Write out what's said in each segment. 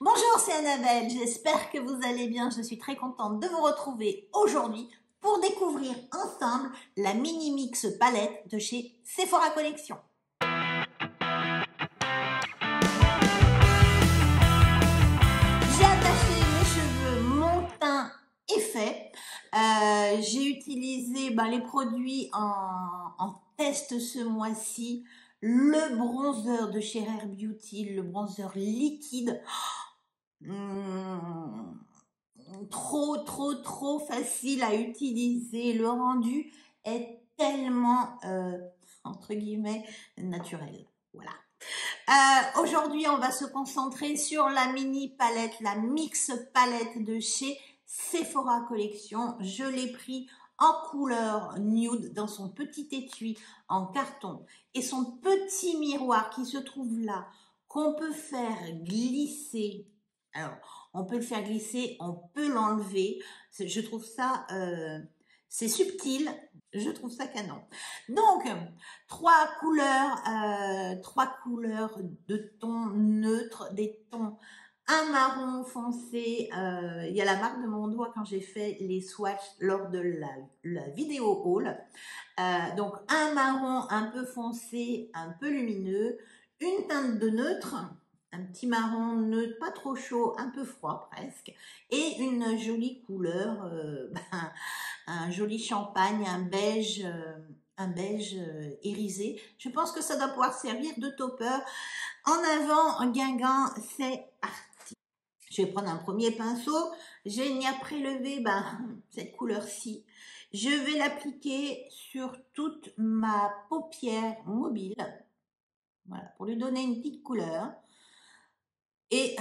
Bonjour, c'est Annabelle, j'espère que vous allez bien. Je suis très contente de vous retrouver aujourd'hui pour découvrir ensemble la Mini Mix palette de chez Sephora Collection. J'ai attaché mes cheveux, mon teint est fait. J'ai utilisé les produits en test ce mois-ci. Le bronzer de chez Rare Beauty, le bronzer liquide. Trop facile à utiliser. Le rendu est tellement, entre guillemets, naturel. Voilà. Aujourd'hui, on va se concentrer sur la mini palette, la mix palette de chez Sephora Collection. Je l'ai pris en couleur nude dans son petit étui en carton et son petit miroir qui se trouve là, qu'on peut faire glisser. Alors, on peut le faire glisser, on peut l'enlever. Je trouve ça, c'est subtil, je trouve ça canon. Donc, trois couleurs de tons neutres, des tons un marron foncé. Il y a la marque de mon doigt quand j'ai fait les swatchs lors de la vidéo haul. Donc, un marron un peu foncé, un peu lumineux, une teinte de neutre, un petit marron neutre, pas trop chaud, un peu froid presque, et une jolie couleur, un joli champagne, un beige irisé. Je pense que ça doit pouvoir servir de topper. En avant, en Guingamp, c'est parti. Je vais prendre un premier pinceau. J'ai n'y a prélevé cette couleur-ci. Je vais l'appliquer sur toute ma paupière mobile. Voilà, pour lui donner une petite couleur. Et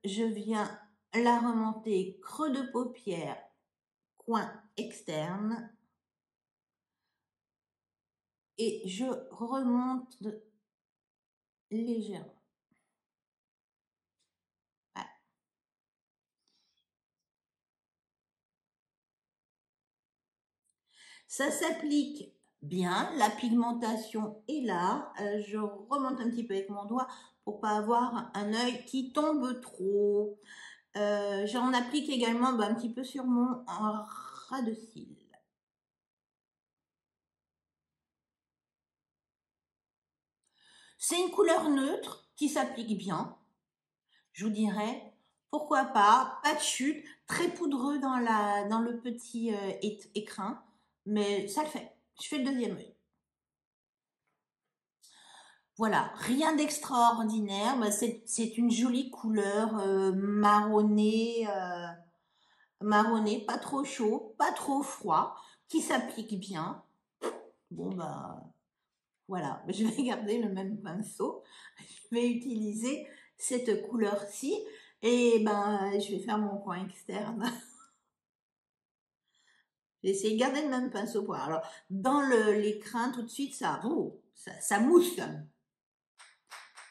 je viens la remonter creux de paupière, coin externe. Et je remonte légèrement. Voilà. Ça s'applique bien, la pigmentation est là. Je remonte un petit peu avec mon doigt pour pas avoir un œil qui tombe trop. J'en applique également un petit peu sur mon ras de cils. C'est une couleur neutre qui s'applique bien. Je vous dirais, pourquoi pas, pas de chute, très poudreux dans le petit écrin, mais ça le fait. Je fais le deuxième œil. Voilà, rien d'extraordinaire, c'est une jolie couleur marronnée, pas trop chaud, pas trop froid, qui s'applique bien. Bon voilà, je vais garder le même pinceau, je vais utiliser cette couleur-ci et je vais faire mon coin externe. J'ai essayé de garder le même pinceau pour alors dans l'écrin tout de suite ça mousse.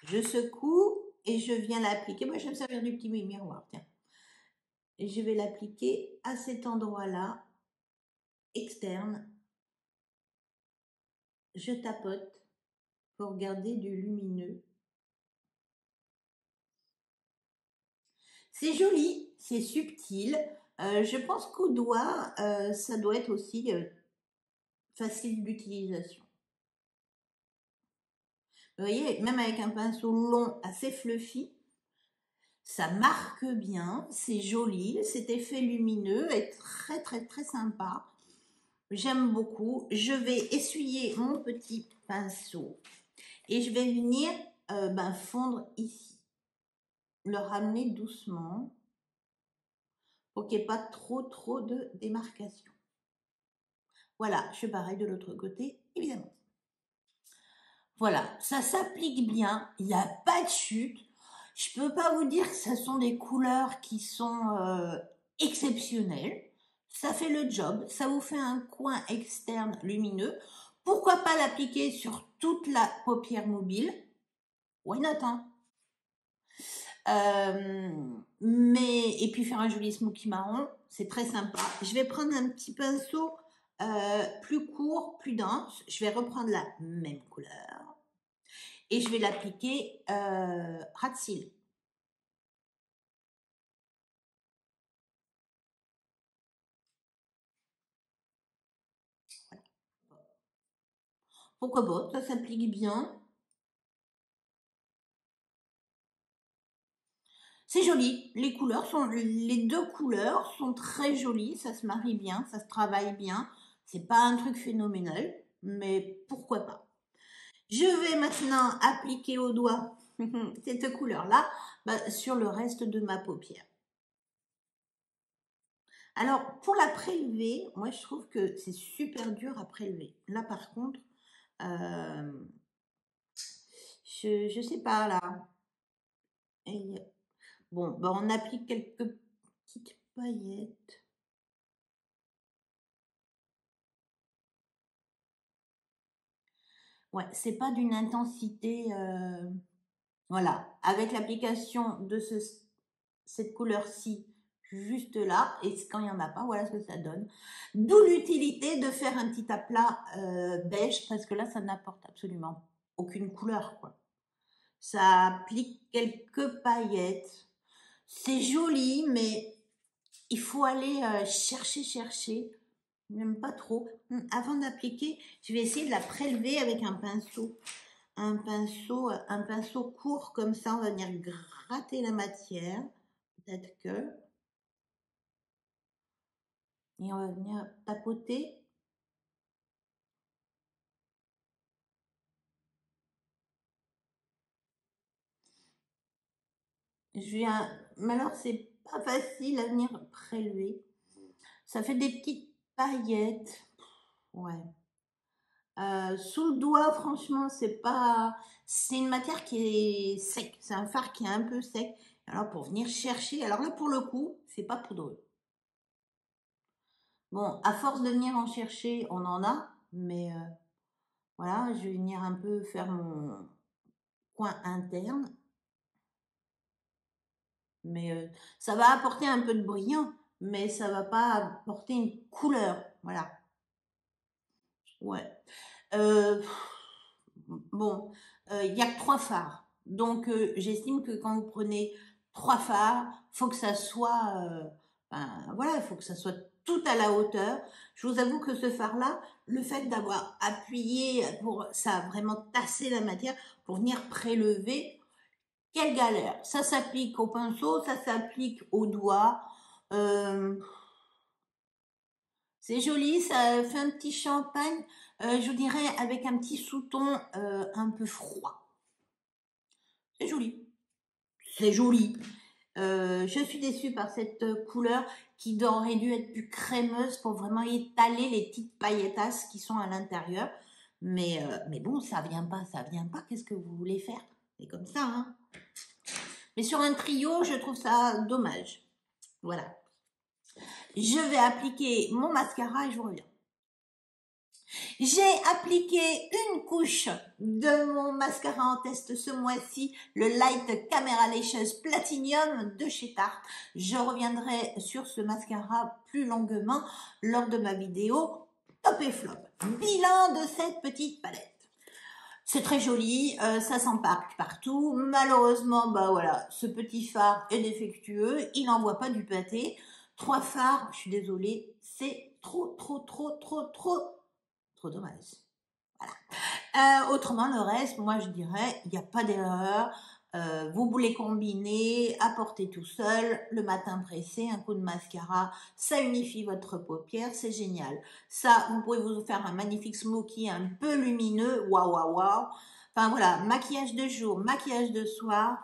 Je secoue et je viens l'appliquer. Moi, je vais me servir du petit miroir, tiens. Et je vais l'appliquer à cet endroit-là, externe. Je tapote pour garder du lumineux. C'est joli, c'est subtil. Je pense qu'au doigt, ça doit être aussi facile d'utilisation. Vous voyez, même avec un pinceau long, assez fluffy, ça marque bien, c'est joli, cet effet lumineux est très sympa. J'aime beaucoup. Je vais essuyer mon petit pinceau et je vais venir fondre ici. Le ramener doucement pour qu'il n'y ait pas trop de démarcation. Voilà, je fais pareil de l'autre côté, évidemment. Voilà, ça s'applique bien, il n'y a pas de chute. Je ne peux pas vous dire que ce sont des couleurs qui sont exceptionnelles. Ça fait le job, ça vous fait un coin externe lumineux. Pourquoi pas l'appliquer sur toute la paupière mobile? Why not, hein? Et puis faire un joli smoky marron, c'est très sympa. Je vais prendre un petit pinceau plus court, plus dense. Je vais reprendre la même couleur et je vais l'appliquer ras de cils. Pourquoi pas, ça s'applique bien. C'est joli, les deux couleurs sont très jolies, ça se marie bien, ça se travaille bien. C'est pas un truc phénoménal, mais pourquoi pas. Je vais maintenant appliquer au doigt cette couleur-là sur le reste de ma paupière. Alors, pour la prélever, moi je trouve que c'est super dur à prélever. Là par contre, je sais pas là. Et, bon, on applique quelques petites paillettes. Ouais, c'est pas d'une intensité. Voilà, avec l'application de cette couleur-ci, juste là, et quand il n'y en a pas, voilà ce que ça donne. D'où l'utilité de faire un petit aplat beige, parce que là, ça n'apporte absolument aucune couleur, quoi. Ça applique quelques paillettes. C'est joli, mais il faut aller chercher. Même pas trop. Avant d'appliquer, je vais essayer de la prélever avec un pinceau. Un pinceau court comme ça, on va venir gratter la matière. Peut-être que. Et on va venir tapoter. Mais alors, c'est pas facile à venir prélever. Ça fait des petites paillettes. Ouais. Sous le doigt, franchement, c'est une matière qui est sec. C'est un fard qui est un peu sec. Alors, pour venir chercher, alors là, pour le coup, c'est pas poudreux. Bon, à force de venir en chercher, on en a, mais voilà, je vais venir un peu faire mon coin interne. Mais ça va apporter un peu de brillant, mais ça va pas apporter une couleur. Voilà. Ouais. Bon, il n'y a que 3 fards. Donc, j'estime que quand vous prenez 3 fards, faut que ça soit, voilà, il faut que ça soit tout à la hauteur. Je vous avoue que ce fard-là, le fait d'avoir appuyé ça a vraiment tassé la matière pour venir prélever. Quelle galère! Ça s'applique au pinceau, ça s'applique au doigt. C'est joli, ça fait un petit champagne, je vous dirais avec un petit sous-ton un peu froid. C'est joli. C'est joli. Je suis déçue par cette couleur qui aurait dû être plus crémeuse pour vraiment étaler les petites pailletasses qui sont à l'intérieur. Mais bon, ça vient pas. Qu'est-ce que vous voulez faire? C'est comme ça, hein. Mais sur un trio, je trouve ça dommage. Voilà. Je vais appliquer mon mascara et je vous reviens. J'ai appliqué une couche de mon mascara en test ce mois-ci, le Light Camera Lashes Platinum de chez Tarte. Je reviendrai sur ce mascara plus longuement lors de ma vidéo top et flop. Bilan de cette petite palette. C'est très joli, ça s'empare partout. Malheureusement, voilà, ce petit fard est défectueux, il n'envoie pas du pâté. 3 fards, je suis désolée, c'est trop dommage. Voilà. Autrement, le reste, moi je dirais, il n'y a pas d'erreur. Vous voulez combiner, apporter tout seul, le matin pressé, un coup de mascara, ça unifie votre paupière, c'est génial. Ça, vous pouvez vous faire un magnifique smoky un peu lumineux, waouh. Enfin voilà, maquillage de jour, maquillage de soir.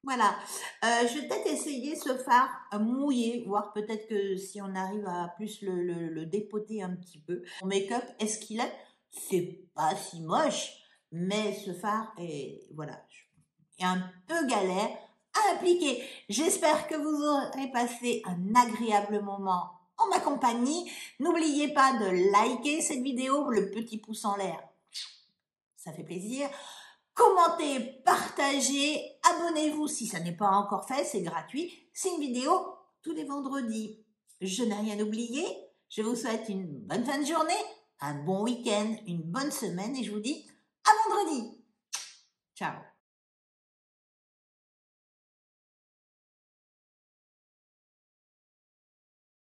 Voilà, je vais peut-être essayer ce fard mouillé, voir peut-être que si on arrive à plus le dépoter un petit peu. Mon make-up, est-ce qu'il est? C'est pas si moche, mais ce fard est, voilà, est un peu galère à appliquer. J'espère que vous aurez passé un agréable moment en ma compagnie. N'oubliez pas de liker cette vidéo, le petit pouce en l'air, ça fait plaisir. Commentez, partagez, abonnez-vous si ça n'est pas encore fait, c'est gratuit. C'est une vidéo tous les vendredis. Je n'ai rien oublié. Je vous souhaite une bonne fin de journée, un bon week-end, une bonne semaine et je vous dis à vendredi. Ciao.